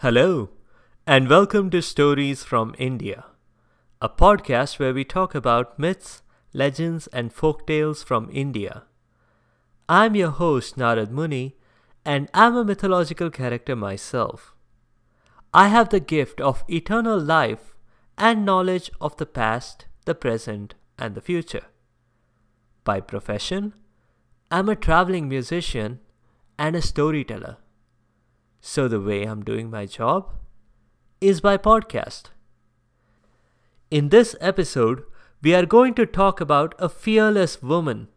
Hello, and welcome to Stories from India, a podcast where we talk about myths, legends, and folktales from India. I'm your host, Narad Muni, and I'm a mythological character myself. I have the gift of eternal life and knowledge of the past, the present, and the future. By profession, I'm a traveling musician and a storyteller. So the way I'm doing my job is by podcast. In this episode, we are going to talk about a fearless woman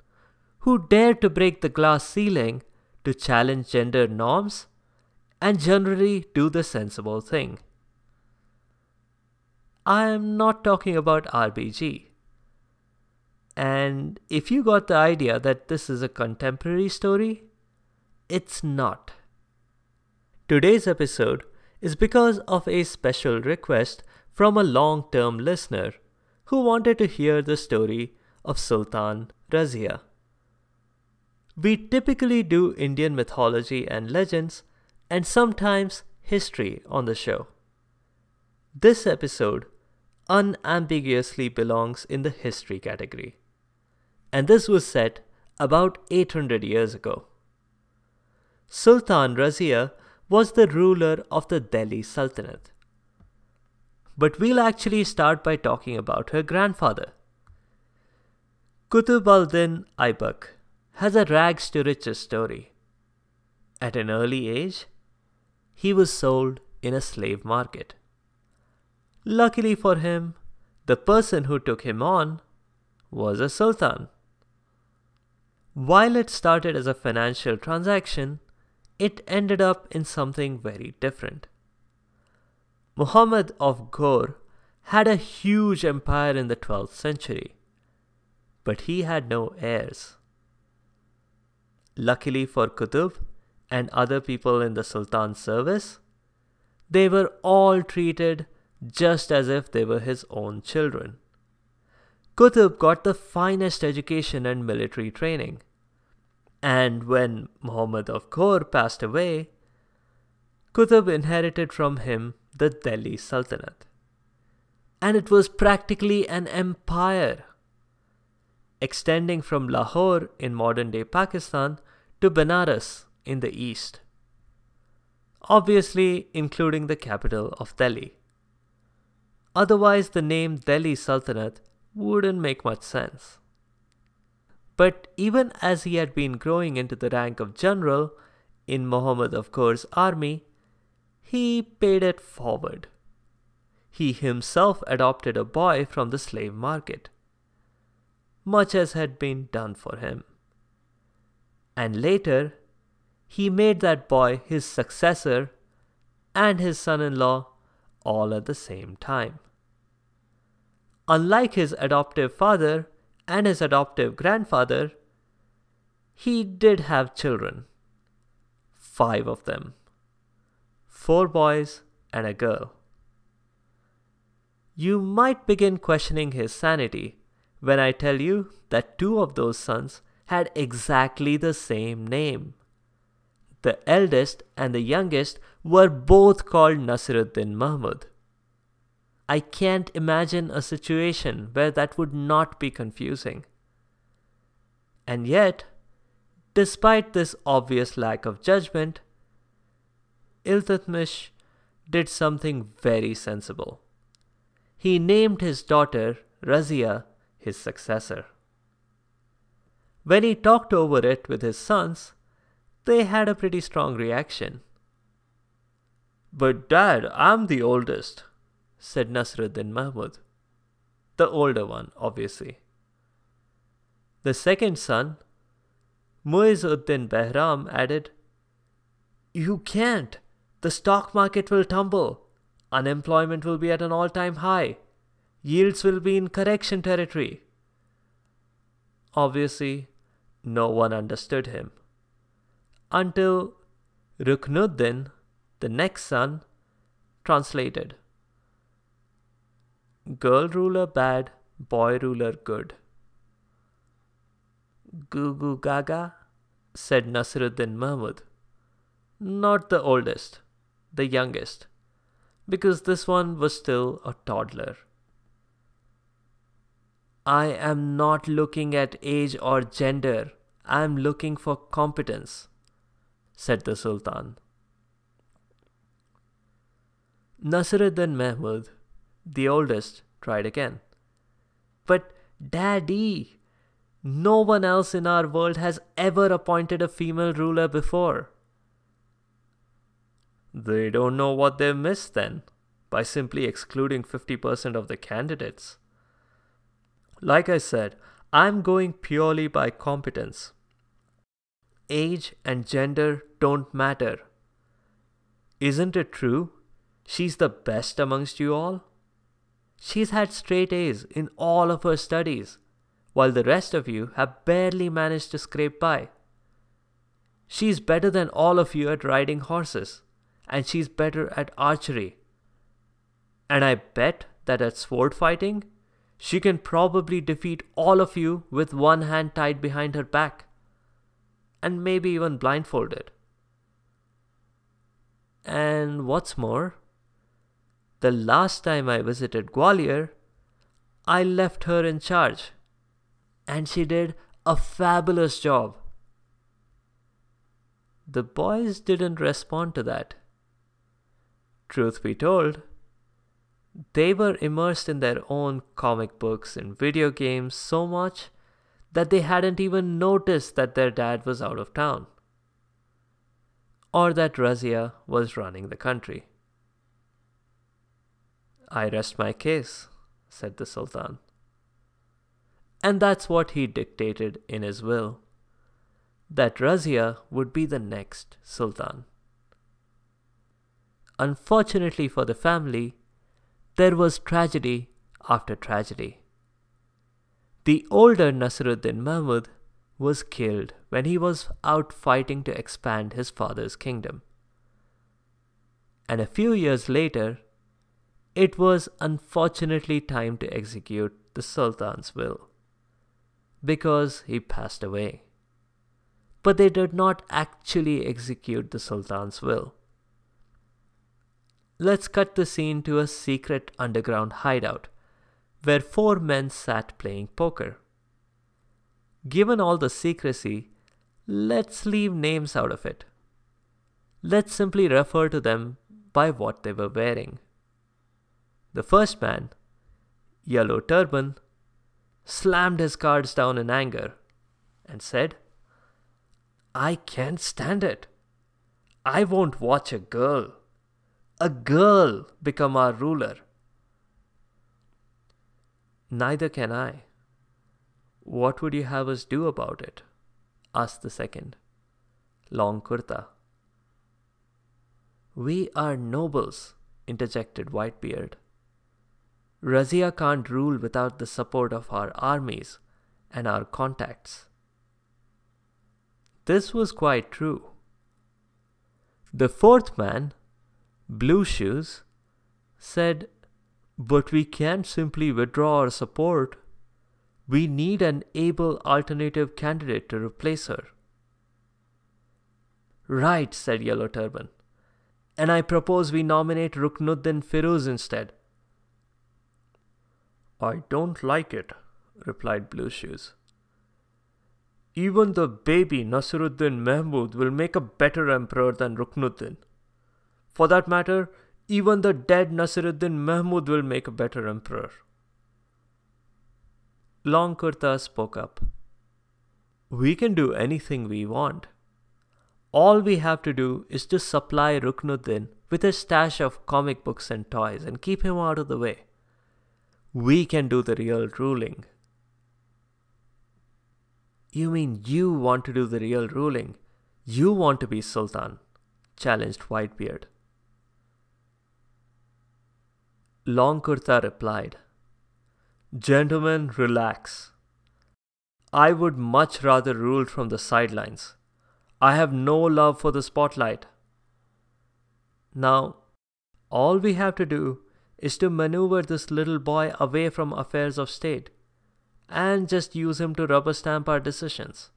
who dared to break the glass ceiling to challenge gender norms and generally do the sensible thing. I am not talking about RBG. And if you got the idea that this is a contemporary story, it's not. Today's episode is because of a special request from a long-term listener who wanted to hear the story of Sultan Razia. We typically do Indian mythology and legends and sometimes history on the show. This episode unambiguously belongs in the history category, and this was set about 800 years ago. Sultan Razia was the ruler of the Delhi Sultanate. But we'll actually start by talking about her grandfather. Qutb al-Din Aibak has a rags to riches story. At an early age, he was sold in a slave market. Luckily for him, the person who took him on was a sultan. While it started as a financial transaction, it ended up in something very different. Muhammad of Ghor had a huge empire in the 12th century, but he had no heirs. Luckily for Qutb and other people in the Sultan's service, they were all treated just as if they were his own children. Qutb got the finest education and military training. And when Muhammad of Ghor passed away, Qutb inherited from him the Delhi Sultanate. And it was practically an empire, extending from Lahore in modern-day Pakistan to Benares in the east, obviously including the capital of Delhi. Otherwise, the name Delhi Sultanate wouldn't make much sense. But even as he had been growing into the rank of general in Muhammad of Ghor's army, he paid it forward. He himself adopted a boy from the slave market, much as had been done for him. And later, he made that boy his successor and his son-in-law all at the same time. Unlike his adoptive father and his adoptive grandfather, he did have children. 5 of them. 4 boys and a girl. You might begin questioning his sanity when I tell you that 2 of those sons had exactly the same name. The eldest and the youngest were both called Nasiruddin Mahmud. I can't imagine a situation where that would not be confusing. And yet, despite this obvious lack of judgment, Iltutmish did something very sensible. He named his daughter, Razia, his successor. When he talked over it with his sons, they had a pretty strong reaction. "But Dad, I'm the oldest," said Nasruddin Mahmud, the older one, obviously. The second son, Muizuddin Behram, added, "You can't. The stock market will tumble. Unemployment will be at an all-time high. Yields will be in correction territory." Obviously, no one understood him. Until Ruknuddin, the next son, translated. "Girl ruler bad, boy ruler good." "Goo goo gaga," said Nasruddin Mahmud. Not the oldest, the youngest, because this one was still a toddler. I am not looking at age or gender. I am looking for competence, said the Sultan. Nasiruddin Mahmud, the oldest, tried again. But Daddy, no one else in our world has ever appointed a female ruler before. They don't know what they missed then, by simply excluding 50% of the candidates. Like I said, I'm going purely by competence. Age and gender don't matter. Isn't it true? She's the best amongst you all. She's had straight A's in all of her studies, while the rest of you have barely managed to scrape by. She's better than all of you at riding horses, and she's better at archery. And I bet that at sword fighting, she can probably defeat all of you with one hand tied behind her back, and maybe even blindfolded. And what's more, the last time I visited Gwalior, I left her in charge, and she did a fabulous job. The boys didn't respond to that. Truth be told, they were immersed in their own comic books and video games so much that they hadn't even noticed that their dad was out of town, or that Razia was running the country. I rest my case, said the Sultan. And that's what he dictated in his will, that Razia would be the next Sultan. Unfortunately for the family, there was tragedy after tragedy. The older Nasiruddin Mahmud was killed when he was out fighting to expand his father's kingdom. And a few years later, it was unfortunately time to execute the Sultan's will, because he passed away. But they did not actually execute the Sultan's will. Let's cut the scene to a secret underground hideout, where 4 men sat playing poker. Given all the secrecy, let's leave names out of it. Let's simply refer to them by what they were wearing. The first man, Yellow Turban, slammed his cards down in anger and said, "I can't stand it. I won't watch a girl become our ruler." "Neither can I. What would you have us do about it?" asked the second, Long Kurta. "We are nobles," interjected Whitebeard. "Razia can't rule without the support of our armies and our contacts." This was quite true. The fourth man, Blue Shoes, said, "But we can't simply withdraw our support. We need an able alternative candidate to replace her." "Right," said Yellow Turban. "And I propose we nominate Ruknuddin Firuz instead." "I don't like it," replied Blue Shoes. "Even the baby Nasiruddin Mahmud will make a better emperor than Ruknuddin. For that matter, even the dead Nasiruddin Mahmud will make a better emperor." Long Kurta spoke up. "We can do anything we want. All we have to do is to supply Ruknuddin with a stash of comic books and toys and keep him out of the way. We can do the real ruling." "You mean you want to do the real ruling? You want to be Sultan?" challenged Whitebeard. Long Kurta replied, "Gentlemen, relax. I would much rather rule from the sidelines. I have no love for the spotlight. Now, all we have to do is to maneuver this little boy away from affairs of state and just use him to rubber stamp our decisions."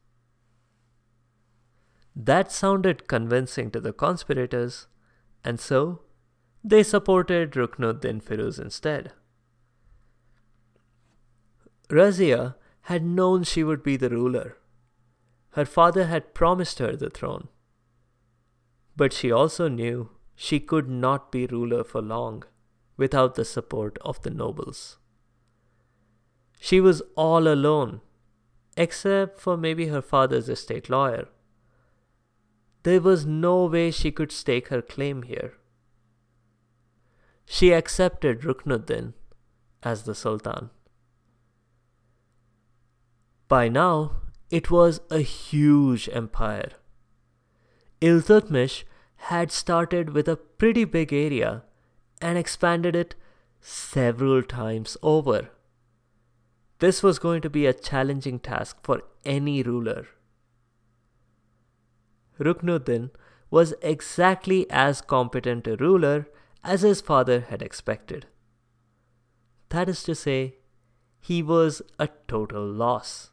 That sounded convincing to the conspirators, and so They supported Ruknuddin Firuz instead. Razia had known she would be the ruler. Her father had promised her the throne. But she also knew she could not be ruler for long without the support of the nobles. She was all alone, except for maybe her father's estate lawyer. There was no way she could stake her claim here. She accepted Ruknuddin as the Sultan. By now, it was a huge empire. Iltutmish had started with a pretty big area and expanded it several times over. This was going to be a challenging task for any ruler. Ruknuddin was exactly as competent a ruler as his father had expected. That is to say, he was a total loss.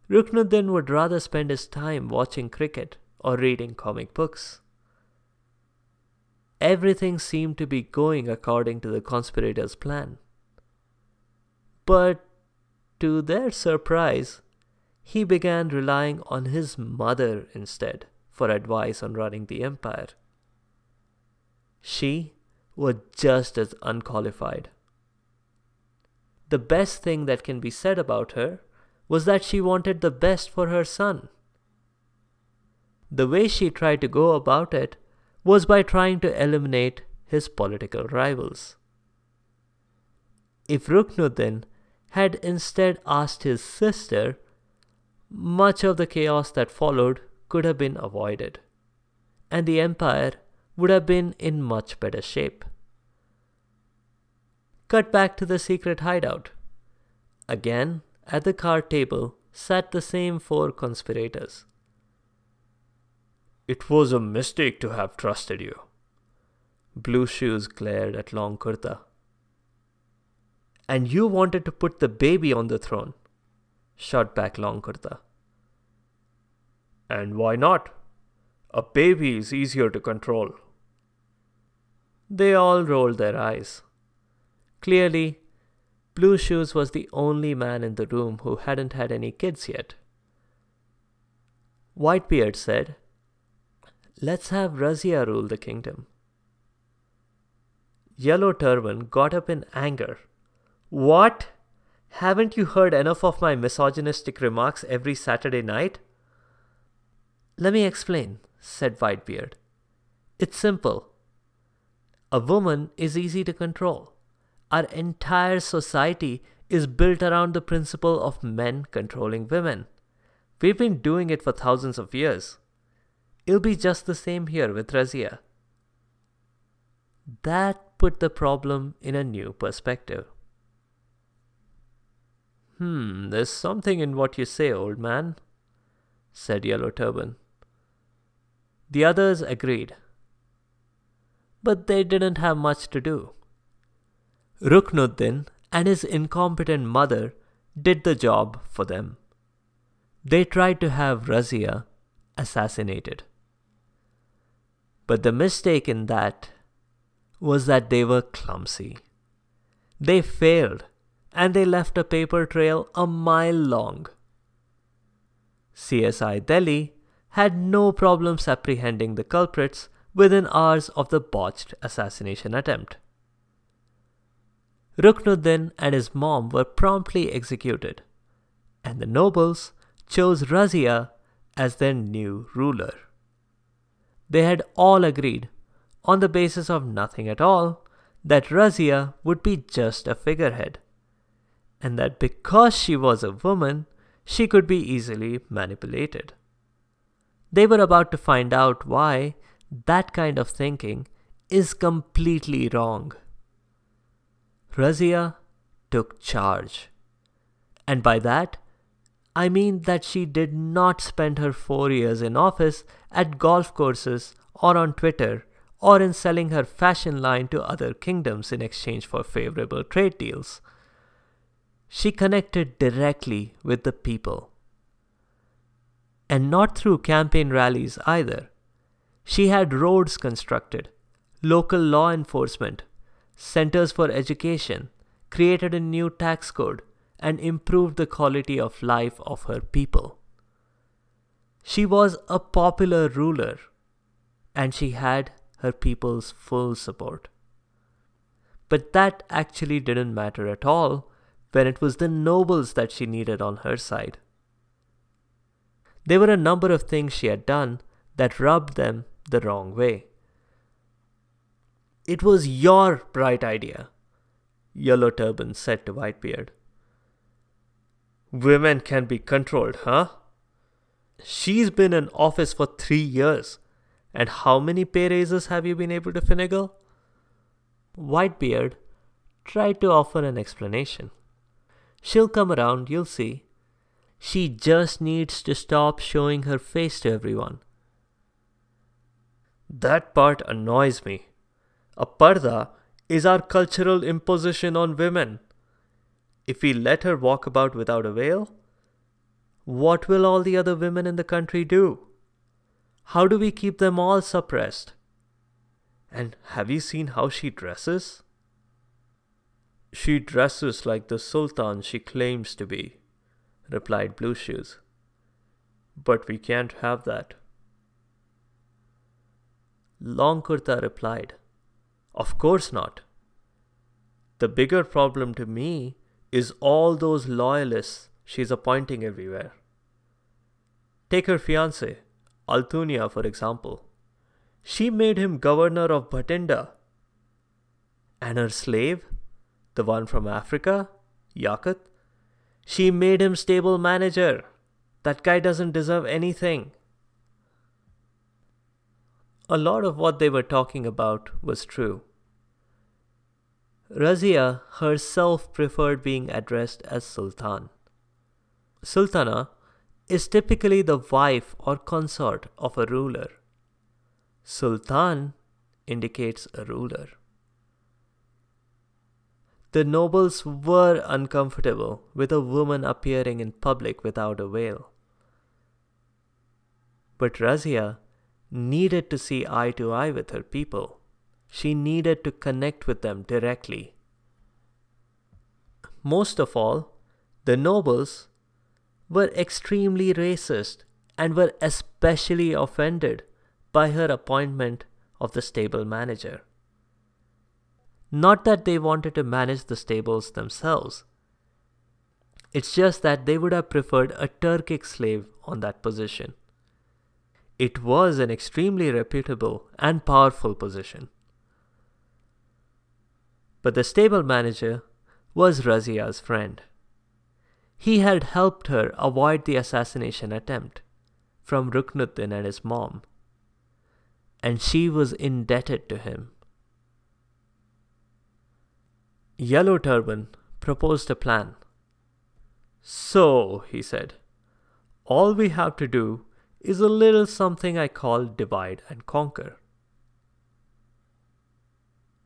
Ruknuddin would rather spend his time watching cricket or reading comic books. Everything seemed to be going according to the conspirators' plan. But to their surprise, he began relying on his mother instead for advice on running the empire. She was just as unqualified. The best thing that can be said about her was that she wanted the best for her son. The way she tried to go about it was by trying to eliminate his political rivals. If Ruknuddin had instead asked his sister, much of the chaos that followed could have been avoided, and the empire would have been in much better shape. Cut back to the secret hideout. Again, at the card table sat the same 4 conspirators. "It was a mistake to have trusted you." Blue Shoes glared at Long Kurta. "And you wanted to put the baby on the throne," shot back Long Kurta. "And why not? A baby is easier to control." They all rolled their eyes. Clearly, Blue Shoes was the only man in the room who hadn't had any kids yet. Whitebeard said, "Let's have Razia rule the kingdom." Yellow Turban got up in anger. "What? Haven't you heard enough of my misogynistic remarks every Saturday night?" "Let me explain," said Whitebeard. "It's simple. A woman is easy to control. Our entire society is built around the principle of men controlling women. We've been doing it for thousands of years. It'll be just the same here with Razia." That put the problem in a new perspective. There's something in what you say, old man," said Yellow Turban. The others agreed. But they didn't have much to do. Ruknuddin and his incompetent mother did the job for them. They tried to have Razia assassinated. But the mistake in that was that they were clumsy. They failed, and they left a paper trail a mile long. CSI Delhi had no problems apprehending the culprits within hours of the botched assassination attempt. Ruknuddin and his mom were promptly executed, and the nobles chose Razia as their new ruler. They had all agreed, on the basis of nothing at all, that Razia would be just a figurehead, and that because she was a woman, she could be easily manipulated. They were about to find out why that kind of thinking is completely wrong. Razia took charge. And by that, I mean that she did not spend her 4 years in office at golf courses or on Twitter or in selling her fashion line to other kingdoms in exchange for favorable trade deals. She connected directly with the people. And not through campaign rallies either. She had roads constructed, local law enforcement, centers for education, created a new tax code, and improved the quality of life of her people. She was a popular ruler, and she had her people's full support. But that actually didn't matter at all when it was the nobles that she needed on her side. There were a number of things she had done that rubbed them the wrong way. "It was your bright idea," Yellow Turban said to Whitebeard. "Women can be controlled, huh? She's been in office for 3 years, and how many pay raises have you been able to finagle?" Whitebeard tried to offer an explanation. "She'll come around, you'll see. She just needs to stop showing her face to everyone." "That part annoys me. A parda is our cultural imposition on women. If we let her walk about without a veil, what will all the other women in the country do? How do we keep them all suppressed? And have you seen how she dresses?" "She dresses like the Sultan she claims to be," replied Blue Shoes. "But we can't have that." Long Kurta replied, "Of course not. The bigger problem to me is all those loyalists she's appointing everywhere. Take her fiancé, Altunia, for example. She made him governor of Bhatinda. And her slave, the one from Africa, Yakut, she made him stable manager. That guy doesn't deserve anything." A lot of what they were talking about was true. Razia herself preferred being addressed as Sultan. Sultana is typically the wife or consort of a ruler. Sultan indicates a ruler. The nobles were uncomfortable with a woman appearing in public without a veil. But Razia needed to see eye to eye with her people. She needed to connect with them directly. Most of all, the nobles were extremely racist and were especially offended by her appointment of the stable manager. Not that they wanted to manage the stables themselves. It's just that they would have preferred a Turkic slave on that position. It was an extremely reputable and powerful position. But the stable manager was Razia's friend. He had helped her avoid the assassination attempt from Ruknuddin and his mom, and she was indebted to him. Yellow Turban proposed a plan. "So," he said, "all we have to do is a little something I call divide and conquer."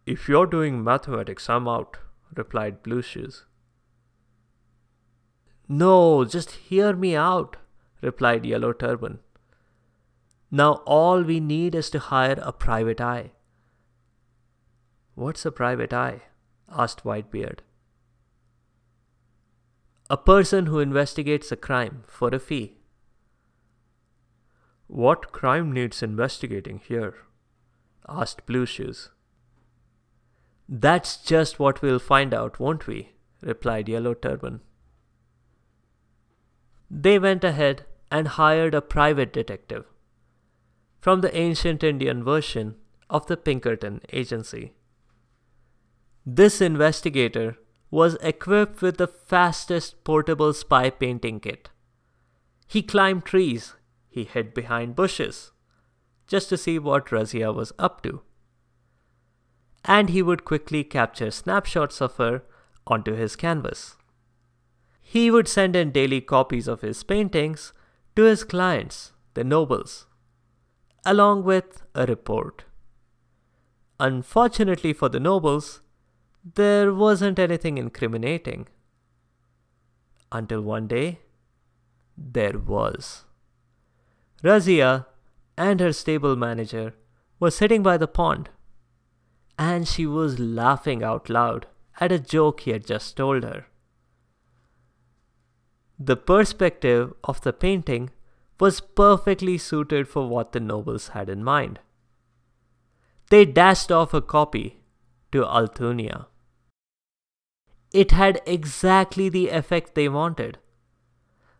"If you're doing mathematics, I'm out," replied Blue Shoes. "No, just hear me out," replied Yellow Turban. "Now all we need is to hire a private eye." "What's a private eye?" asked Whitebeard. "A person who investigates a crime for a fee." "What crime needs investigating here?" asked Blue Shoes. "That's just what we'll find out, won't we?" replied Yellow Turban. They went ahead and hired a private detective from the ancient Indian version of the Pinkerton Agency. This investigator was equipped with the fastest portable spy painting kit. He climbed trees, he hid behind bushes, just to see what Razia was up to. And he would quickly capture snapshots of her onto his canvas. He would send in daily copies of his paintings to his clients, the nobles, along with a report. Unfortunately for the nobles, there wasn't anything incriminating. Until one day, there was. Razia and her stable manager were sitting by the pond. and she was laughing out loud at a joke he had just told her. The perspective of the painting was perfectly suited for what the nobles had in mind. They dashed off a copy to Altunia. It had exactly the effect they wanted.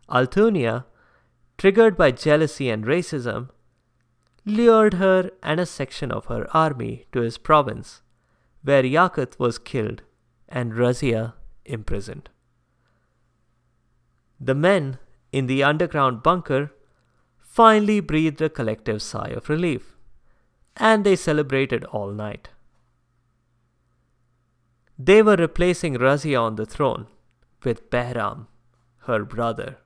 Altunia, triggered by jealousy and racism, lured her and a section of her army to his province, where Yakut was killed and Razia imprisoned. The men in the underground bunker finally breathed a collective sigh of relief, and they celebrated all night. They were replacing Razia on the throne with Behram, her brother.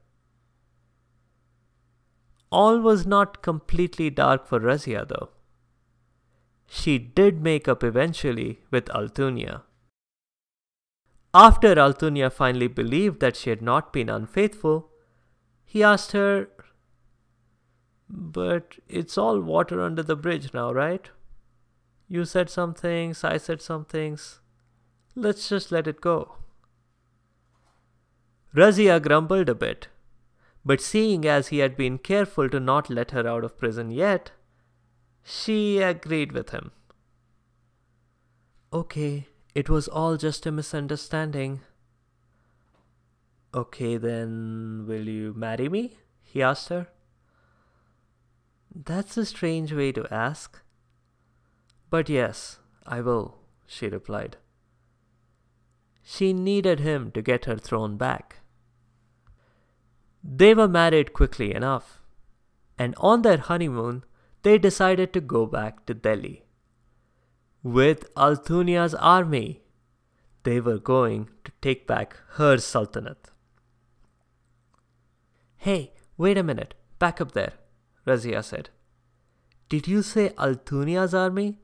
All was not completely dark for Razia though. She did make up eventually with Altunia. After Altunia finally believed that she had not been unfaithful, he asked her, "But it's all water under the bridge now, right? You said some things, I said some things. Let's just let it go." Razia grumbled a bit, but seeing as he had been careful to not let her out of prison yet, she agreed with him. "Okay, it was all just a misunderstanding." "Okay, then will you marry me?" he asked her. "That's a strange way to ask." "But yes, I will," she replied. She needed him to get her throne back. They were married quickly enough, and on their honeymoon, they decided to go back to Delhi. With Altunia's army, they were going to take back her sultanate. "Hey, wait a minute, back up there," Razia said. "Did you say Altunia's army?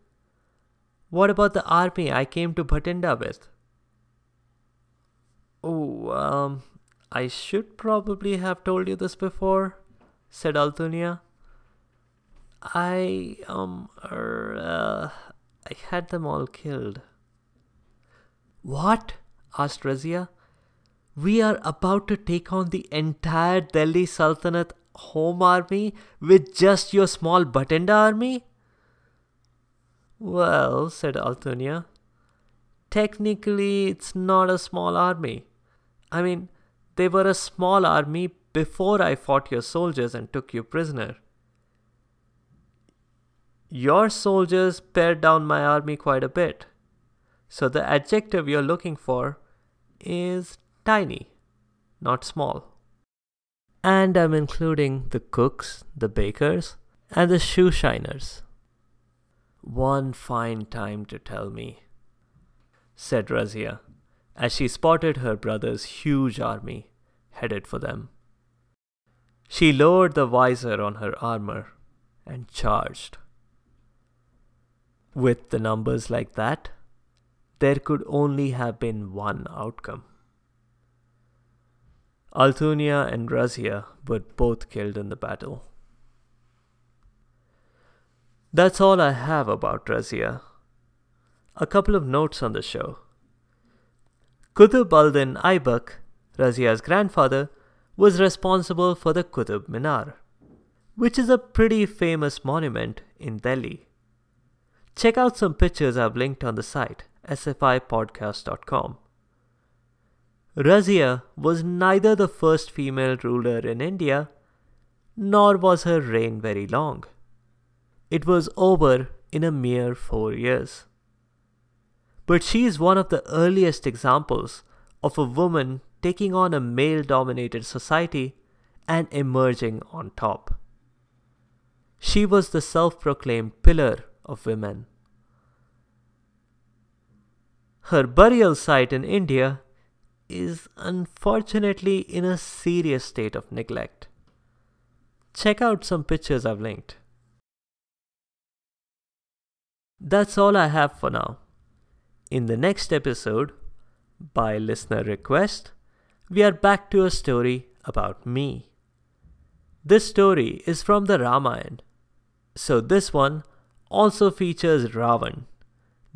What about the army I came to Bhatinda with?" "Oh, I should probably have told you this before," said Altunia. I had them all killed." "What?" asked Razia. "We are about to take on the entire Delhi Sultanate home army with just your small Bhatinda army?" "Well," said Altunia, "technically it's not a small army. I mean, they were a small army before I fought your soldiers and took you prisoner. Your soldiers pared down my army quite a bit. So the adjective you're looking for is tiny, not small. And I'm including the cooks, the bakers, and the shoe shiners." "One fine time to tell me," said Razia, as she spotted her brother's huge army headed for them. She lowered the visor on her armor and charged. With the numbers like that, there could only have been one outcome. Altunia and Razia were both killed in the battle. That's all I have about Razia. A couple of notes on the show. Qutb al-Din Aibak, Razia's grandfather, was responsible for the Qutb Minar, which is a pretty famous monument in Delhi. Check out some pictures I've linked on the site, sfipodcast.com. Razia was neither the first female ruler in India, nor was her reign very long. It was over in a mere 4 years. But she is one of the earliest examples of a woman taking on a male-dominated society and emerging on top. She was the self-proclaimed pillar of women. Her burial site in India is unfortunately in a serious state of neglect. Check out some pictures I've linked. That's all I have for now. In the next episode, by listener request, we are back to a story about me. This story is from the Ramayana, so this one also features Ravan,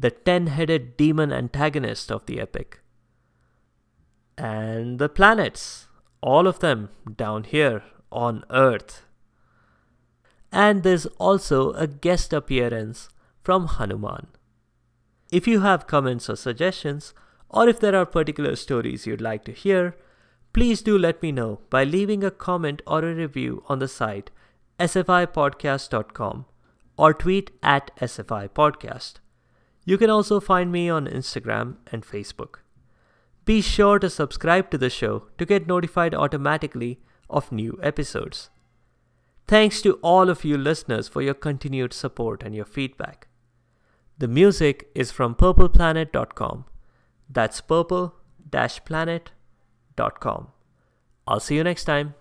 the 10-headed demon antagonist of the epic. And the planets, all of them down here on Earth. And there's also a guest appearance from Hanuman. If you have comments or suggestions, or if there are particular stories you'd like to hear, please do let me know by leaving a comment or a review on the site sfipodcast.com or tweet at sfipodcast. You can also find me on Instagram and Facebook. Be sure to subscribe to the show to get notified automatically of new episodes. Thanks to all of you listeners for your continued support and your feedback. The music is from purpleplanet.com. That's purple-planet.com. I'll see you next time.